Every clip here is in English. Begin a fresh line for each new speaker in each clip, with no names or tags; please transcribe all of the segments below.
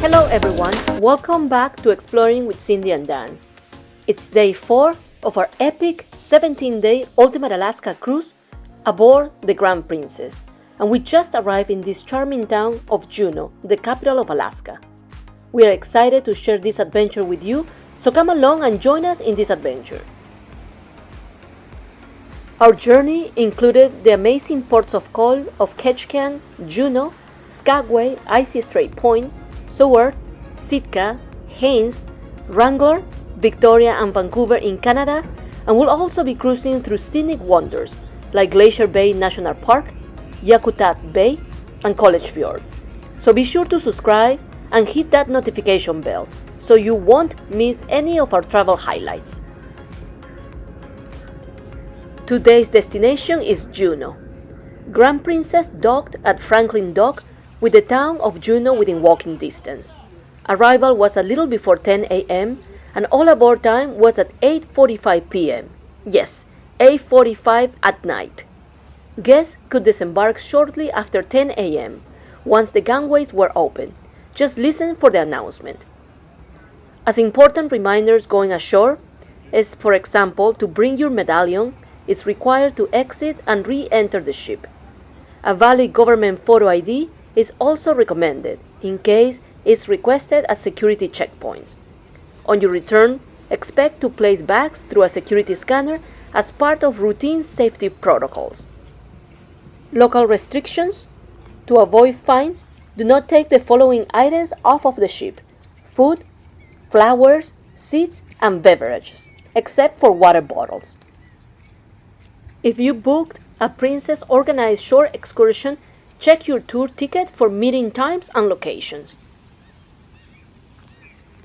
Hello everyone, welcome back to Exploring with Cindy and Dan. It's day 4 of our epic 17-day Ultimate Alaska cruise aboard the Grand Princess, and we just arrived in this charming town of Juneau, the capital of Alaska. We are excited to share this adventure with you, so come along and join us in this adventure. Our journey included the amazing ports of call of Ketchikan, Juneau, Skagway, Icy Strait Point, Seward, Sitka, Haines, Wrangler, Victoria and Vancouver in Canada, and we'll also be cruising through scenic wonders like Glacier Bay National Park, Yakutat Bay, and College Fjord. So be sure to subscribe and hit that notification bell so you won't miss any of our travel highlights. Today's destination is Juneau. Grand Princess docked at Franklin Dock with the town of Juneau within walking distance. Arrival was a little before 10 a.m. and all aboard time was at 8:45 p.m. Yes, 8:45 at night. Guests could disembark shortly after 10 a.m. once the gangways were open. Just listen for the announcement. As important reminders going ashore is, for example, to bring your medallion. It's required to exit and re-enter the ship. A valid government photo ID is also recommended in case it's requested at security checkpoints. On your return, expect to place bags through a security scanner as part of routine safety protocols. Local restrictions: to avoid fines, do not take the following items off of the ship: food, flowers, seats, and beverages, except for water bottles. If you booked a Princess organized shore excursion, check your tour ticket for meeting times and locations.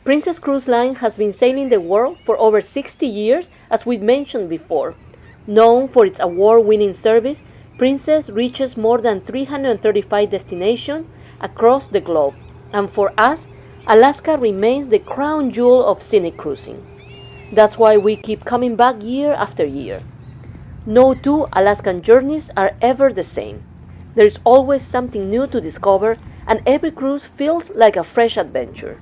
Princess Cruise Line has been sailing the world for over 60 years, as we mentioned before. Known for its award-winning service, Princess reaches more than 335 destinations across the globe, and for us, Alaska remains the crown jewel of scenic cruising. That's why we keep coming back year after year. No two Alaskan journeys are ever the same. There is always something new to discover, and every cruise feels like a fresh adventure.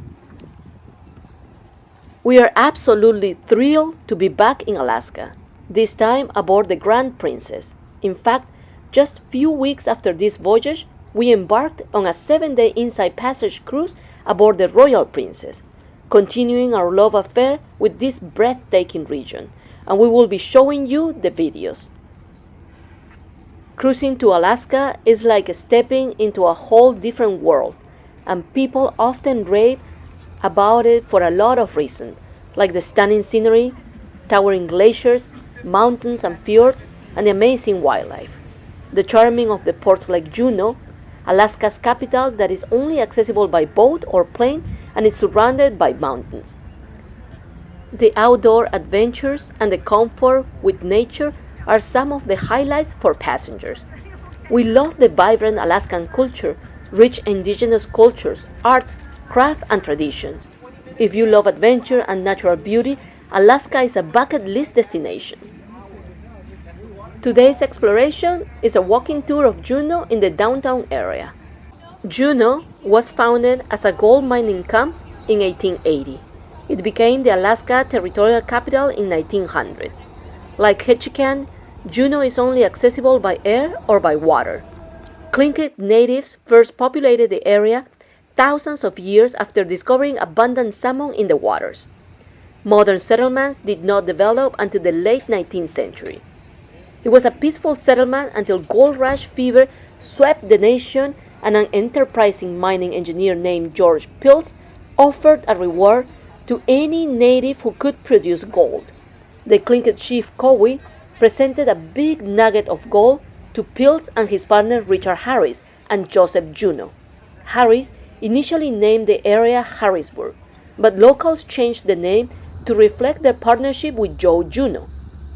We are absolutely thrilled to be back in Alaska, this time aboard the Grand Princess. In fact, just few weeks after this voyage, we embarked on a 7-day inside passage cruise aboard the Royal Princess, continuing our love affair with this breathtaking region, and we will be showing you the videos. Cruising to Alaska is like stepping into a whole different world, and people often rave about it for a lot of reasons, like the stunning scenery, towering glaciers, mountains and fjords, and the amazing wildlife. The charming of the ports like Juneau, Alaska's capital that is only accessible by boat or plane and is surrounded by mountains. The outdoor adventures and the comfort with nature are some of the highlights for passengers. We love the vibrant Alaskan culture, rich indigenous cultures, arts, craft, and traditions. If you love adventure and natural beauty, Alaska is a bucket list destination. Today's exploration is a walking tour of Juneau in the downtown area. Juneau was founded as a gold mining camp in 1880. It became the Alaska Territorial Capital in 1900. Like Ketchikan, Juneau is only accessible by air or by water. Tlingit natives first populated the area thousands of years after discovering abundant salmon in the waters. Modern settlements did not develop until the late 19th century. It was a peaceful settlement until gold rush fever swept the nation and an enterprising mining engineer named George Pills offered a reward to any native who could produce gold. The Tlingit chief Cowie presented a big nugget of gold to Pills and his partner Richard Harris and Joseph Juneau. Harris initially named the area Harrisburg, but locals changed the name to reflect their partnership with Joe Juneau.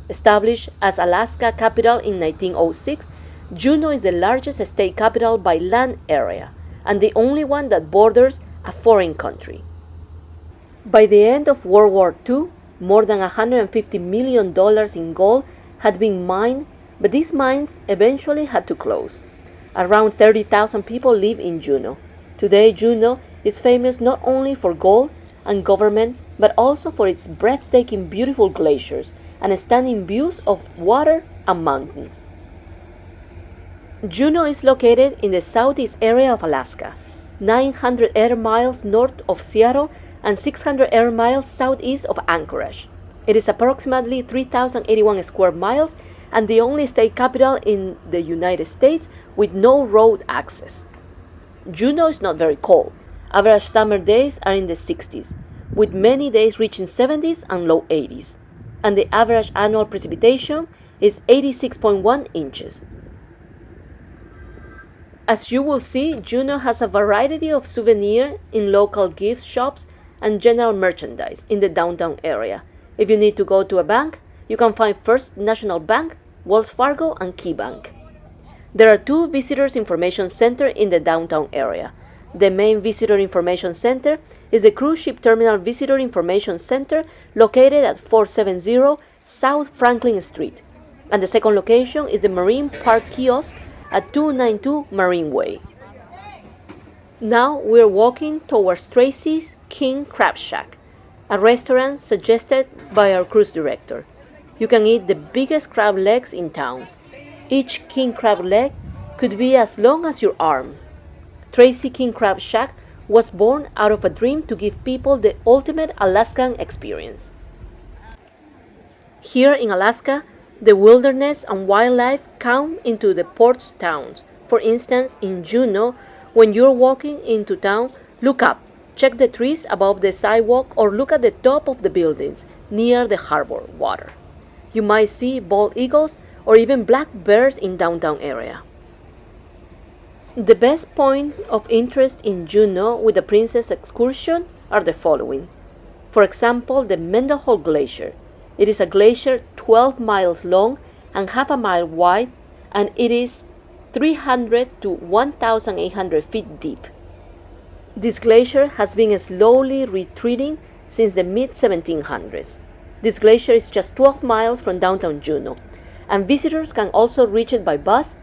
Established as Alaska capital in 1906, Juneau is the largest state capital by land area and the only one that borders a foreign country. By the end of World War II, more than $150 million in gold had been mined, but these mines eventually had to close. Around 30,000 people live in Juneau. Today, Juneau is famous not only for gold and government, but also for its breathtaking beautiful glaciers and stunning views of water and mountains. Juneau is located in the southeast area of Alaska, 900 air miles north of Seattle and 600 air miles southeast of Anchorage. It is approximately 3,081 square miles and the only state capital in the United States with no road access. Juneau is not very cold. Average summer days are in the 60s, with many days reaching 70s and low 80s, and the average annual precipitation is 86.1 inches. As you will see, Juneau has a variety of souvenirs in local gift shops and general merchandise in the downtown area. If you need to go to a bank, you can find First National Bank, Wells Fargo, and Key Bank. There are two Visitors Information Centers in the downtown area. The main Visitor Information Center is the Cruise Ship Terminal Visitor Information Center located at 470 South Franklin Street, and the second location is the Marine Park Kiosk at 292 Marine Way. Now we're walking towards Tracy's King Crab Shack, a restaurant suggested by our cruise director. You can eat the biggest crab legs in town. Each king crab leg could be as long as your arm. Tracy King Crab Shack was born out of a dream to give people the ultimate Alaskan experience. Here in Alaska, the wilderness and wildlife come into the port towns. For instance, in Juneau, when you're walking into town, look up, check the trees above the sidewalk, or look at the top of the buildings near the harbor water. You might see bald eagles or even black bears in downtown area. The best points of interest in Juneau with the Princess Excursion are the following. For example, the Mendenhall Glacier. It is a glacier 12 miles long and half a mile wide, and it is 300 to 1,800 feet deep. This glacier has been slowly retreating since the mid-1700s. This glacier is just 12 miles from downtown Juneau, and visitors can also reach it by bus,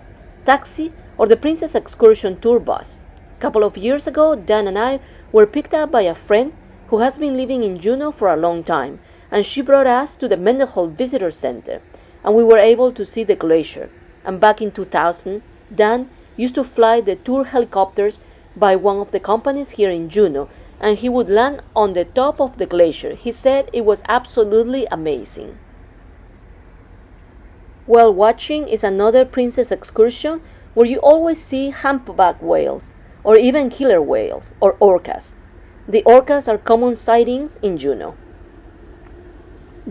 taxi, or the Princess Excursion tour bus. A couple of years ago, Dan and I were picked up by a friend who has been living in Juneau for a long time, and she brought us to the Mendenhall Visitor Center, and we were able to see the glacier. And back in 2000, Dan used to fly the tour helicopters by one of the companies here in Juneau, and he would land on the top of the glacier. He said it was absolutely amazing. Whale watching is another Princess Excursion where you always see humpback whales, or even killer whales, or orcas. The orcas are common sightings in Juneau.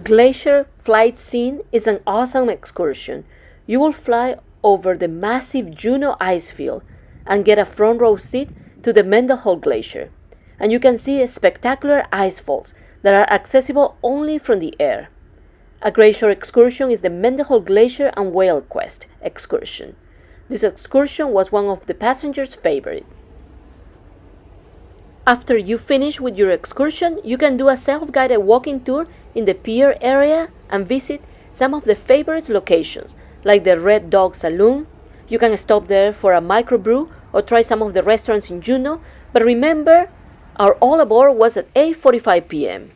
Glacier Flight Scene is an awesome excursion. You will fly over the massive Juneau ice field and get a front row seat to the Mendenhall Glacier, and you can see spectacular ice falls that are accessible only from the air. A glacier excursion is the Mendenhall Glacier and Whale Quest excursion. This excursion was one of the passengers' favorite. After you finish with your excursion, you can do a self-guided walking tour in the pier area and visit some of the favorite locations, like the Red Dog Saloon. You can stop there for a microbrew or try some of the restaurants in Juneau, but remember, our all aboard was at 8:45 p.m.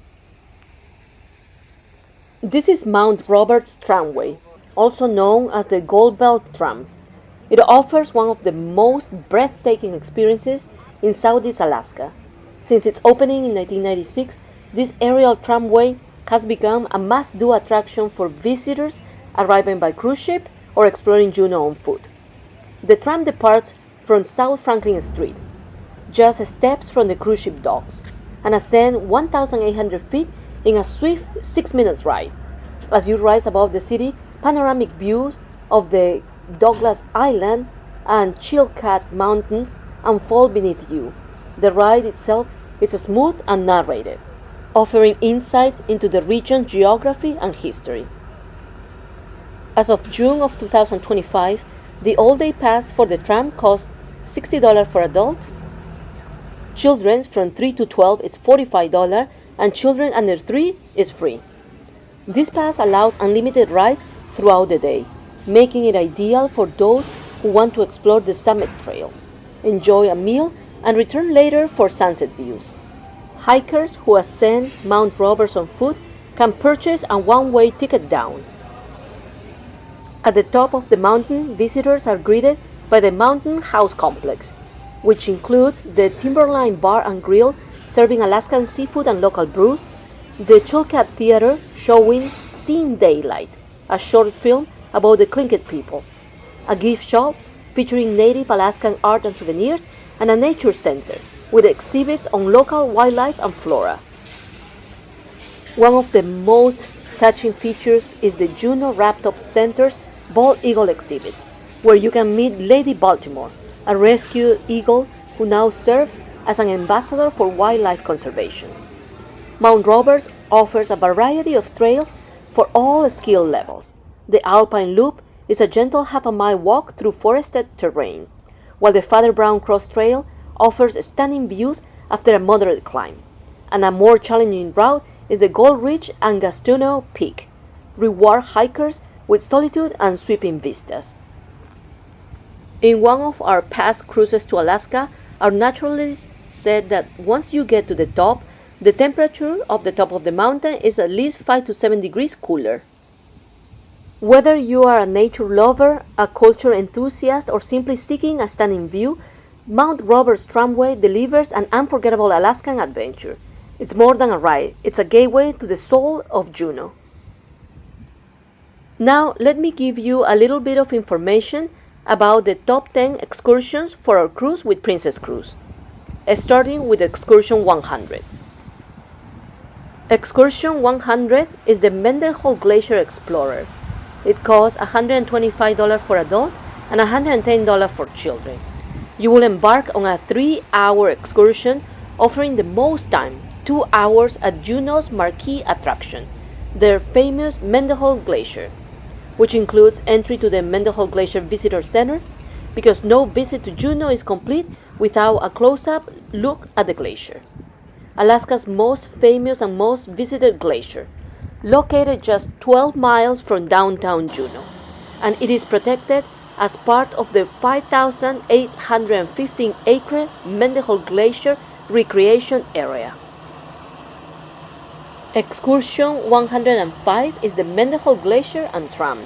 This is Mount Roberts Tramway, also known as the Gold Belt Tram. It offers one of the most breathtaking experiences in Southeast Alaska. Since its opening in 1996, this aerial tramway has become a must-do attraction for visitors arriving by cruise ship or exploring Juneau on foot. The tram departs from South Franklin Street, just steps from the cruise ship docks, and ascends 1,800 feet in a swift 6 minutes ride. As you rise above the city, panoramic views of the Douglas Island and Chilkat Mountains unfold beneath you. The ride itself is smooth and narrated, offering insights into the region's geography and history. As of June of 2025, the all-day pass for the tram costs $60 for adults. Children from 3 to 12 is $45, and children under 3 is free. This pass allows unlimited rides throughout the day, making it ideal for those who want to explore the summit trails, enjoy a meal, and return later for sunset views. Hikers who ascend Mount Roberts on foot can purchase a one-way ticket down. At the top of the mountain, visitors are greeted by the Mountain House Complex, which includes the Timberline Bar and Grill serving Alaskan seafood and local brews, the Chilkat Theater showing Seeing Daylight, a short film about the Tlingit people, a gift shop featuring native Alaskan art and souvenirs, and a nature center with exhibits on local wildlife and flora. One of the most touching features is the Juneau Raptop Center's Bald Eagle exhibit, where you can meet Lady Baltimore, a rescued eagle who now serves as an ambassador for wildlife conservation. Mount Roberts offers a variety of trails for all skill levels. The Alpine Loop is a gentle half-a-mile walk through forested terrain, while the Father Brown Cross Trail offers stunning views after a moderate climb, and a more challenging route is the Gold Ridge and Gastineau Peak, reward hikers with solitude and sweeping vistas. In one of our past cruises to Alaska, our naturalist said that once you get to the top, the temperature of the top of the mountain is at least 5 to 7 degrees cooler. Whether you are a nature lover, a culture enthusiast, or simply seeking a stunning view, Mount Roberts Tramway delivers an unforgettable Alaskan adventure. It's more than a ride, it's a gateway to the soul of Juneau. Now, let me give you a little bit of information about the top 10 excursions for our cruise with Princess Cruise, starting with Excursion 100. Excursion 100 is the Mendenhall Glacier Explorer. It costs $125 for adults and $110 for children. You will embark on a 3-hour excursion offering the most time, 2 hours at Juneau's marquee attraction, their famous Mendenhall Glacier, which includes entry to the Mendenhall Glacier Visitor Center, because no visit to Juneau is complete without a close-up look at the glacier. Alaska's most famous and most visited glacier, located just 12 miles from downtown Juneau, and it is protected as part of the 5,815-acre Mendenhall Glacier Recreation Area. Excursion 105 is the Mendenhall Glacier and Tram.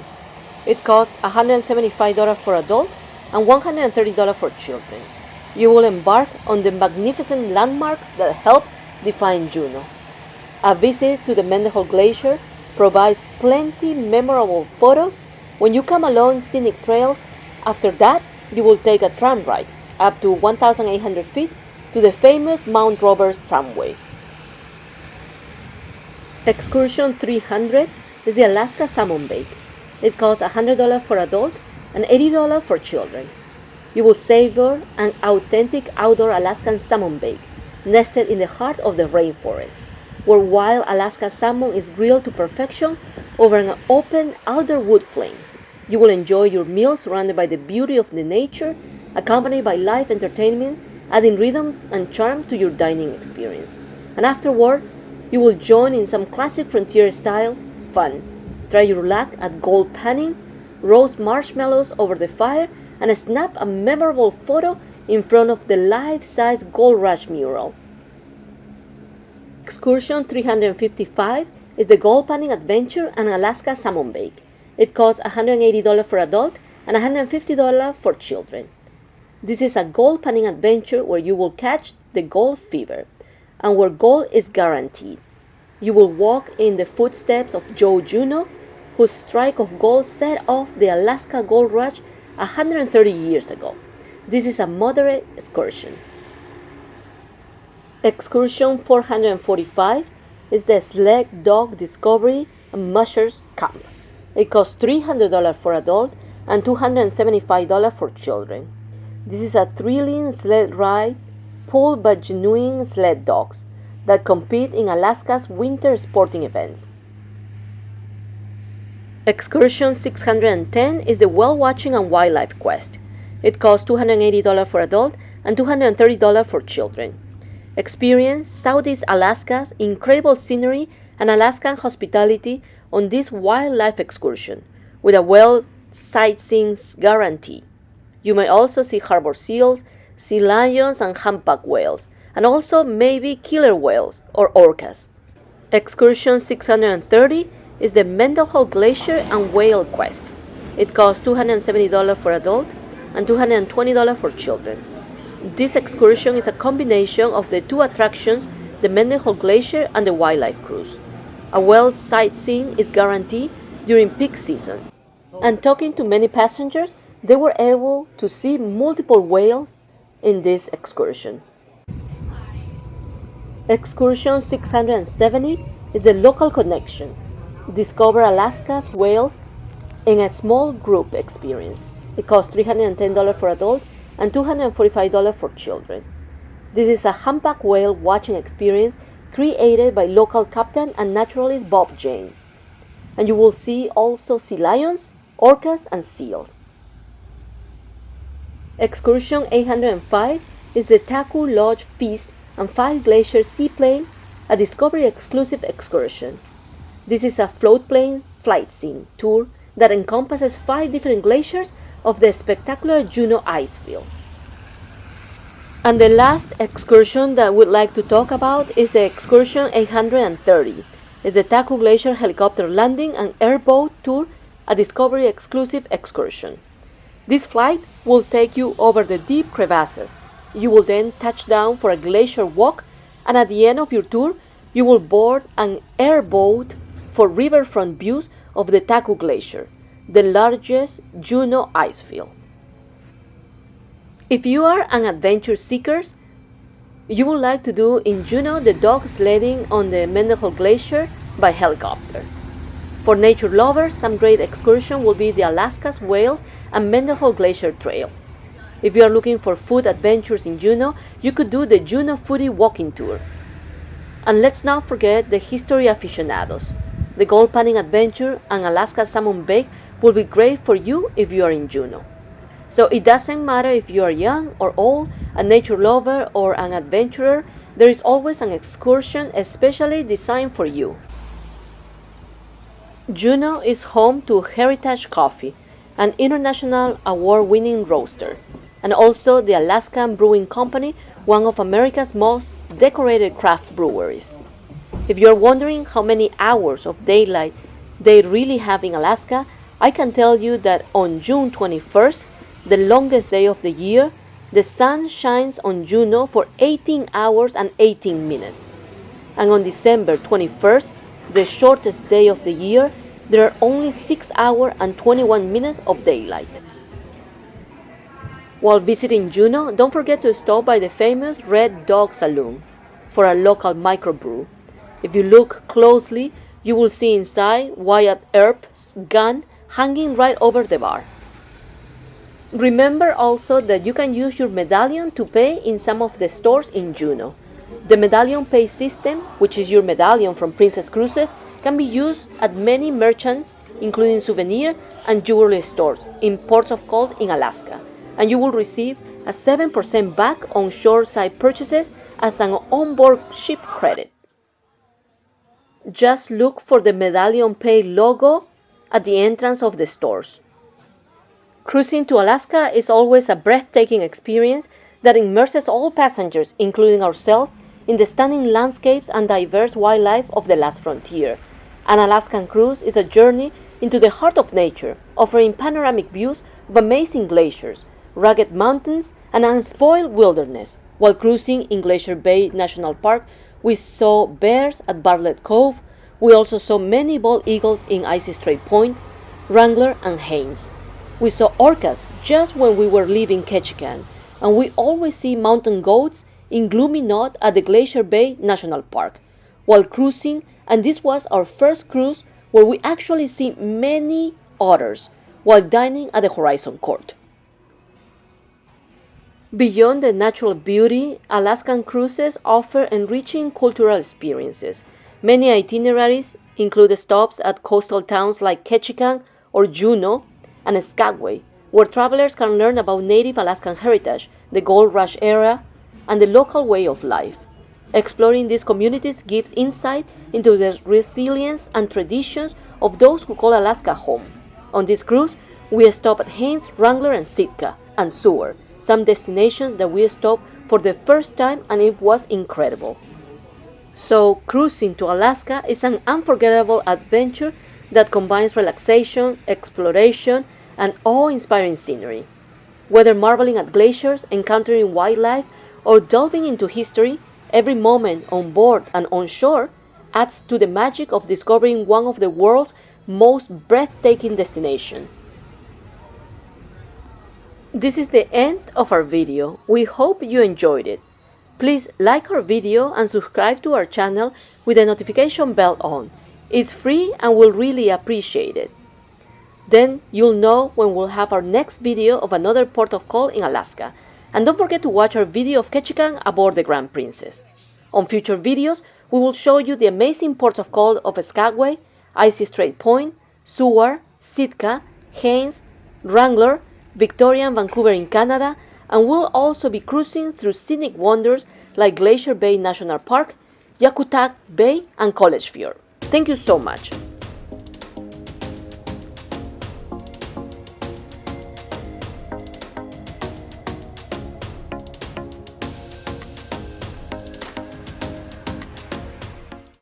It costs $175 for adults and $130 for children. You will embark on the magnificent landmarks that help define Juneau. A visit to the Mendenhall Glacier provides plenty memorable photos when you come along scenic trails. After that, you will take a tram ride up to 1,800 feet to the famous Mount Roberts Tramway. Excursion 300 is the Alaska Salmon Bake. It costs $100 for adults and $80 for children. You will savor an authentic outdoor Alaskan salmon bake nested in the heart of the rainforest, where wild Alaska salmon is grilled to perfection over an open outdoor wood flame. You will enjoy your meal surrounded by the beauty of the nature, accompanied by live entertainment, adding rhythm and charm to your dining experience. And afterward, you will join in some classic frontier-style fun. Try your luck at gold panning, roast marshmallows over the fire, and snap a memorable photo in front of the life-size Gold Rush mural. Excursion 355 is the Gold Panning Adventure and Alaska Salmon Bake. It costs $180 for adults and $150 for children. This is a gold panning adventure where you will catch the gold fever, and where gold is guaranteed. You will walk in the footsteps of Joe Juneau, whose strike of gold set off the Alaska Gold Rush 130 years ago. This is a moderate excursion. Excursion 445 is the Sled Dog Discovery and Mushers Camp. It costs $300 for adults and $275 for children. This is a thrilling sled ride pulled by genuine sled dogs that compete in Alaska's winter sporting events. Excursion 610 is the Whale Watching and Wildlife Quest. It costs $280 for adults and $230 for children. Experience Southeast Alaska's incredible scenery and Alaskan hospitality on this wildlife excursion with a whale sightseeing guarantee. You may also see harbor seals, sea lions, and humpback whales, and also maybe killer whales or orcas. Excursion 630 is the Mendenhall Glacier and Whale Quest. It costs $270 for adults and $220 for children. This excursion is a combination of the two attractions, the Mendenhall Glacier and the wildlife cruise. A whale sightseeing is guaranteed during peak season. And talking to many passengers, they were able to see multiple whales in this excursion. Excursion 670 is the local connection. Discover Alaska's whales in a small group experience. It costs $310 for adults and $245 for children. This is a humpback whale watching experience created by local captain and naturalist Bob James. And you will see also sea lions, orcas, and seals. Excursion 805 is the Taku Lodge Feast and Five Glacier Seaplane, a Discovery exclusive excursion. This is a floatplane flight scene tour that encompasses 5 different glaciers of the spectacular Juneau ice field. And the last excursion that I would like to talk about is the Excursion 830. It's the Taku Glacier Helicopter Landing and Airboat Tour, a Discovery exclusive excursion. This flight will take you over the deep crevasses. You will then touch down for a glacier walk, and at the end of your tour, you will board an airboat for riverfront views of the Taku Glacier, the largest Juneau ice field. If you are an adventure seeker, you would like to do in Juneau the dog sledding on the Mendenhall Glacier by helicopter. For nature lovers, some great excursion will be the Alaska's Whales and Mendenhall Glacier Trail. If you are looking for food adventures in Juneau, you could do the Juneau Foodie Walking Tour. And let's not forget the history aficionados. The Gold Panning Adventure and Alaska Salmon Bake will be great for you if you are in Juneau. So it doesn't matter if you are young or old, a nature lover or an adventurer, there is always an excursion especially designed for you. Juneau is home to Heritage Coffee, an international award-winning roaster, and also the Alaskan Brewing Company, one of America's most decorated craft breweries. If you're wondering how many hours of daylight they really have in Alaska, I can tell you that on June 21st, the longest day of the year, the sun shines on Juneau for 18 hours and 18 minutes. And on December 21st, the shortest day of the year, there are only 6 hours and 21 minutes of daylight. While visiting Juneau, don't forget to stop by the famous Red Dog Saloon for a local microbrew. If you look closely, you will see inside Wyatt Earp's gun hanging right over the bar. Remember also that you can use your Medallion to pay in some of the stores in Juneau. The Medallion Pay system, which is your Medallion from Princess Cruises, can be used at many merchants, including souvenir and jewelry stores in ports of calls in Alaska, and you will receive a 7% back on shoreside purchases as an onboard ship credit. Just look for the Medallion Pay logo at the entrance of the stores. Cruising to Alaska is always a breathtaking experience that immerses all passengers, including ourselves, in the stunning landscapes and diverse wildlife of the last frontier. An Alaskan cruise is a journey into the heart of nature, offering panoramic views of amazing glaciers, rugged mountains, and unspoiled wilderness. While cruising in Glacier Bay National Park, we saw bears at Bartlett Cove. We also saw many bald eagles in Icy Strait Point, Wrangler, and Haines. We saw orcas just when we were leaving Ketchikan, and we always see mountain goats in Gloomy Knot at the Glacier Bay National Park while cruising, and this was our first cruise where we actually see many otters while dining at the Horizon Court. Beyond the natural beauty, Alaskan cruises offer enriching cultural experiences. Many itineraries include stops at coastal towns like Ketchikan or Juneau and Skagway, where travelers can learn about native Alaskan heritage, the gold rush era, and the local way of life. Exploring these communities gives insight into the resilience and traditions of those who call Alaska home. On this cruise, we stop at Haines, Wrangler, and Sitka, and Seward, some destinations that we stopped for the first time, and it was incredible. So, cruising to Alaska is an unforgettable adventure that combines relaxation, exploration, and awe-inspiring scenery. Whether marveling at glaciers, encountering wildlife, or delving into history, every moment on board and on shore adds to the magic of discovering one of the world's most breathtaking destinations. This is the end of our video. We hope you enjoyed it. Please like our video and subscribe to our channel with the notification bell on. It's free and we'll really appreciate it. Then you'll know when we'll have our next video of another port of call in Alaska. And don't forget to watch our video of Ketchikan aboard the Grand Princess. On future videos, we will show you the amazing ports of call of Skagway, Icy Strait Point, Seward, Sitka, Haines, Wrangler, Victoria and Vancouver in Canada, and we'll also be cruising through scenic wonders like Glacier Bay National Park, Yakutak Bay, and College Fjord. Thank you so much.